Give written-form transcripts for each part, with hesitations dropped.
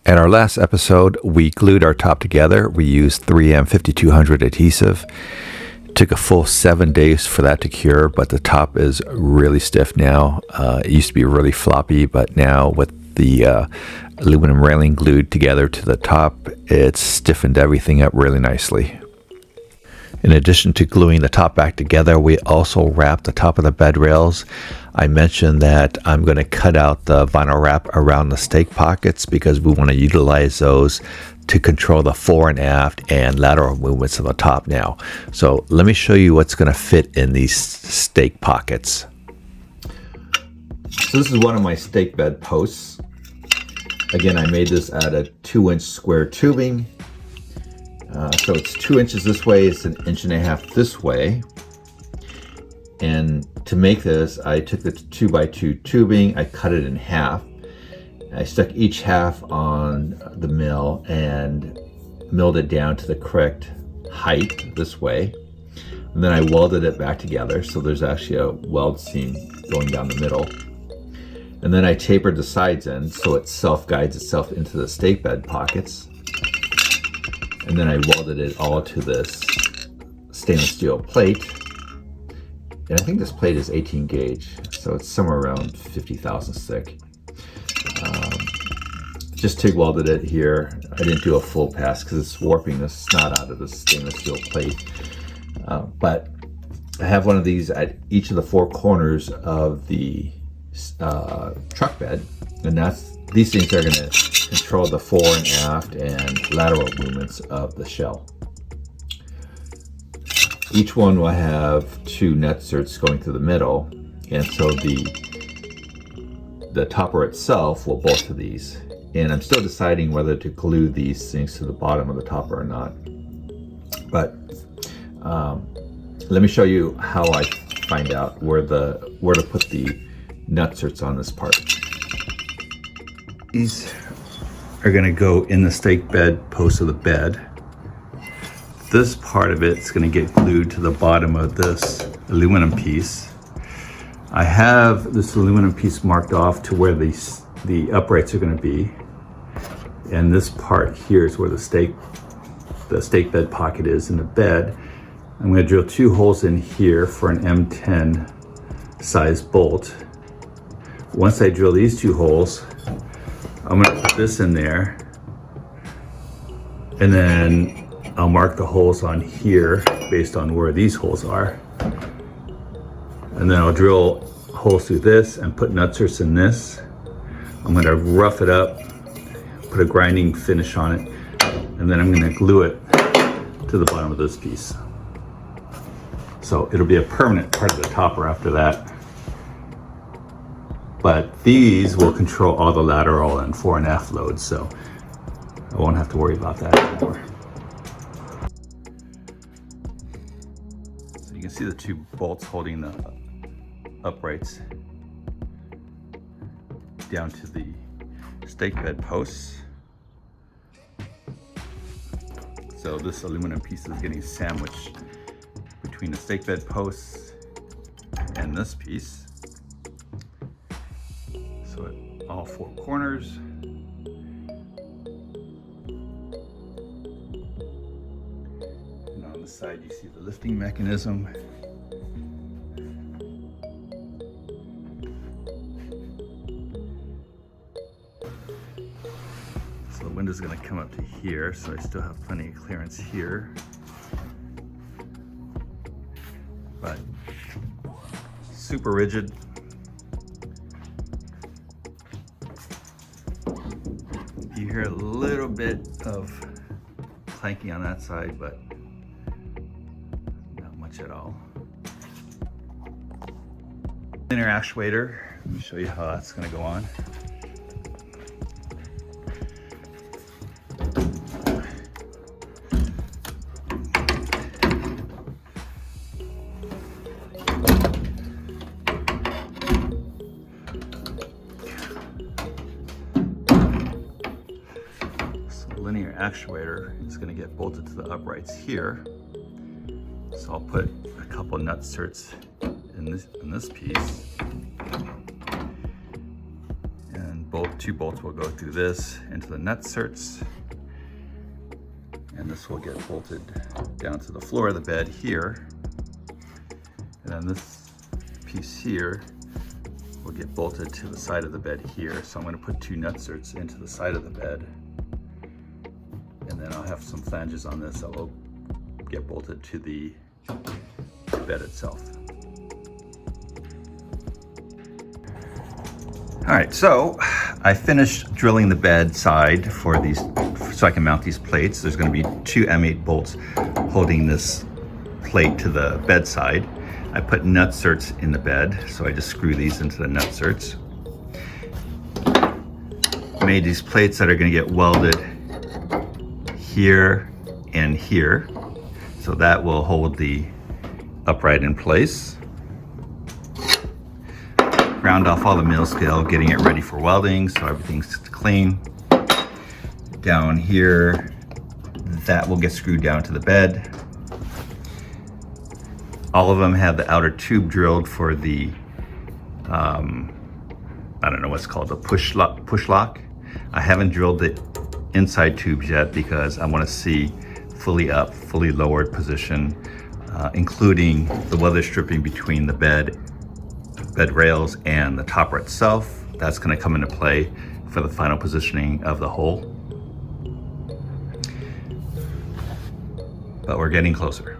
At our last episode, we glued our top together. We used 3M 5200 adhesive. It took a full 7 days for that to cure, but the top is really stiff now. It used to be really floppy, but now with the aluminum railing glued together to the top, it's stiffened everything up really nicely. In addition to gluing the top back together, we also wrapped the top of the bed rails. I mentioned that I'm going to cut out the vinyl wrap around the stake pockets because we want to utilize those to control the fore and aft and lateral movements of the top now. So let me show you what's going to fit in these stake pockets. So this is one of my stake bed posts. Again, I made this out of 2-inch square tubing. So it's 2 inches this way, it's 1.5 inches this way. And to make this, I took the 2x2 tubing, I cut it in half. I stuck each half on the mill and milled it down to the correct height this way. And then I welded it back together, so there's actually a weld seam going down the middle. And then I tapered the sides in so it self-guides itself into the stake bed pockets. And then I welded it all to this stainless steel plate. And I think this plate is 18 gauge, so it's somewhere around 50 thousandths thick. Just TIG welded it here. I didn't do a full pass because it's warping the snot out of the stainless steel plate. But I have one of these at each of the 4 corners of the truck bed, and these things are going to control the fore and aft and lateral movements of the shell. Each one will have 2 nutserts going through the middle, and so the topper itself will bolt to these. And I'm still deciding whether to glue these things to the bottom of the topper or not. But let me show you how I find out where to put the nutserts on this part. These are going to go in the stake bed post of the bed. This part of it is going to get glued to the bottom of this aluminum piece. I have this aluminum piece marked off to where the uprights are going to be, and this part here is where the stake bed pocket is in the bed. I'm going to drill 2 holes in here for an M10 size bolt. Once I drill these 2 holes, I'm going to put this in there, and then I'll mark the holes on here based on where these holes are. And then I'll drill holes through this and put nutserts in this. I'm going to rough it up, put a grinding finish on it, and then I'm going to glue it to the bottom of this piece. So it'll be a permanent part of the topper after that. But these will control all the lateral and fore and aft loads, so I won't have to worry about that anymore. So you can see the 2 bolts holding the uprights down to the stake bed posts. So this aluminum piece is getting sandwiched between the stake bed posts and this piece. So at all 4 corners. And on the side you see the lifting mechanism. So the window's going to come up to here, so I still have plenty of clearance here. But super rigid. You hear a little bit of clanking on that side, but not much at all. Inner actuator, let me show you how that's going to go on. Linear actuator is going to get bolted to the uprights here. So I'll put a couple nutserts in this piece and bolt 2 bolts will go through this into the nut certs, and this will get bolted down to the floor of the bed here. And then this piece here will get bolted to the side of the bed here. So I'm going to put 2 nut certs into the side of the bed. And then I'll have some flanges on this that will get bolted to the bed itself. All right, so I finished drilling the bed side for these, so I can mount these plates. There's going to be 2 M8 bolts holding this plate to the bed side. I put nut certs in the bed, so I just screw these into the nut certs. Made these plates that are going to get welded here and here, so that will hold the upright in place. Ground off all the mill scale, getting it ready for welding, so everything's clean. Down here, that will get screwed down to the bed. All of them have the outer tube drilled for the, I don't know what's called, the push lock. I haven't drilled the inside tubes yet because I want to see fully up, fully lowered position, including the weather stripping between the bed rails and the topper itself. That's going to come into play for the final positioning of the hole. But we're getting closer.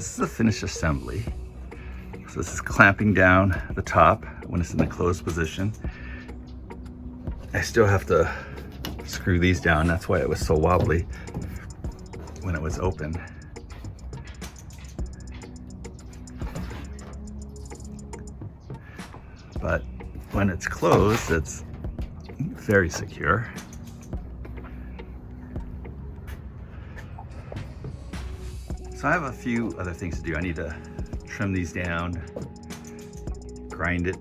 this is the finished assembly. So this is clamping down the top when it's in the closed position. I still have to screw these down. That's why it was so wobbly when it was open. But when it's closed, it's very secure. So I have a few other things to do. I need to trim these down, grind it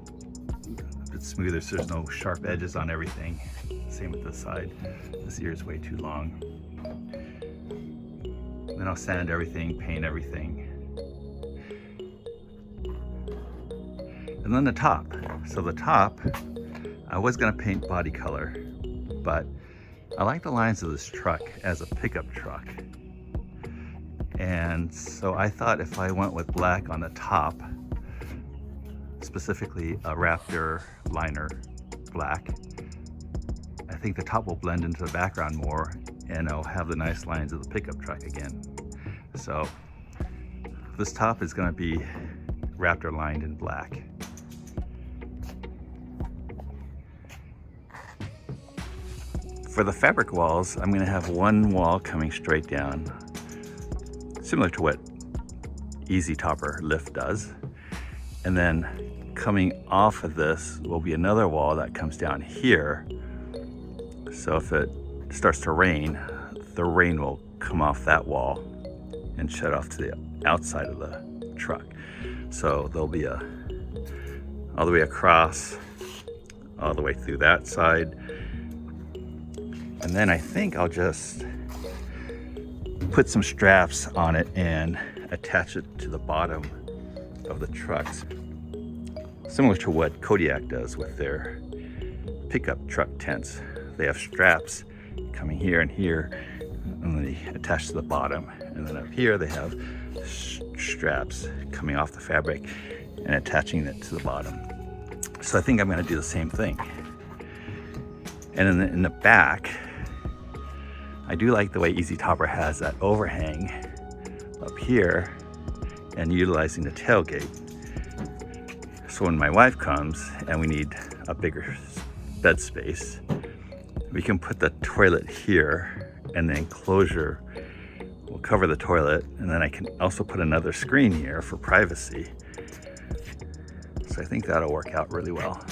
a bit smoother so there's no sharp edges on everything. Same with this side. This ear is way too long. Then I'll sand everything, paint everything. And then the top. So the top, I was gonna paint body color, but I like the lines of this truck as a pickup truck. And so I thought if I went with black on the top, specifically a Raptor liner black, I think the top will blend into the background more and I'll have the nice lines of the pickup truck again. So this top is going to be Raptor lined in black. For the fabric walls, I'm going to have one wall coming straight down, similar to what Easy Topper Lift does. And then coming off of this will be another wall that comes down here. So if it starts to rain, the rain will come off that wall and shed off to the outside of the truck. So there'll be a all the way across, all the way through that side. And then I think I'll just put some straps on it and attach it to the bottom of the trucks. Similar to what Kodiak does with their pickup truck tents. They have straps coming here and here, and they attach to the bottom. And then up here they have straps coming off the fabric and attaching it to the bottom. So I think I'm going to do the same thing. And in the back, I do like the way Easy Topper has that overhang up here and utilizing the tailgate. So when my wife comes and we need a bigger bed space, we can put the toilet here and the enclosure will cover the toilet, and then I can also put another screen here for privacy. So I think that'll work out really well.